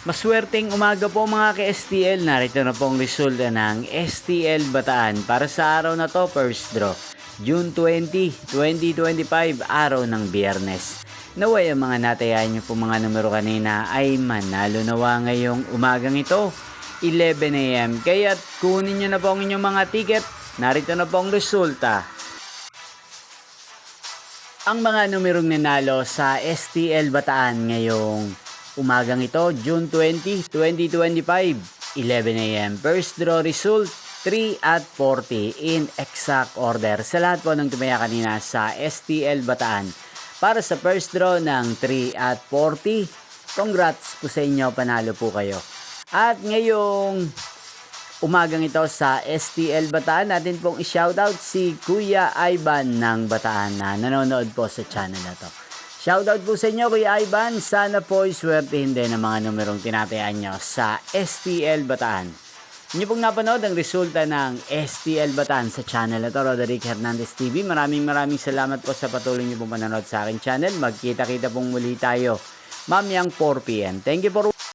Maswerteng umaga po mga ka-STL. Narito na po ang resulta ng STL Bataan para sa araw na to, first draw. June 20, 2025, araw ng Biyernes. Naway ang mga natayan nyo po mga numero kanina ay manalo nawa ngayong umagang ito, 11 AM. Kaya't kunin nyo na po ang inyong mga ticket. Narito na po ang resulta. Ang mga numerong nanalo sa STL Bataan ngayong umagang ito, June 20, 2025, 11 AM. First draw result, 3 at 40 in exact order. Sa lahat po ng tumaya kanina sa STL Bataan. Para sa first draw ng 3 at 40, congrats po sa inyo, panalo po kayo. At ngayong umagang ito sa STL Bataan, natin pong i-shoutout si Kuya Ivan ng Bataan na nanonood po sa channel na to. Shoutout po sa inyo Kuya Ivan, sana po iswertehin din ang mga numerong tinatayaan nyo sa STL Bataan. Inyo pong napanood ang resulta ng STL Bataan sa channel na to, Roderick Hernandez TV. Maraming salamat po sa patuloy nyo pong panonood sa aking channel. Magkita-kita pong muli tayo mamayang 4 PM. Thank you for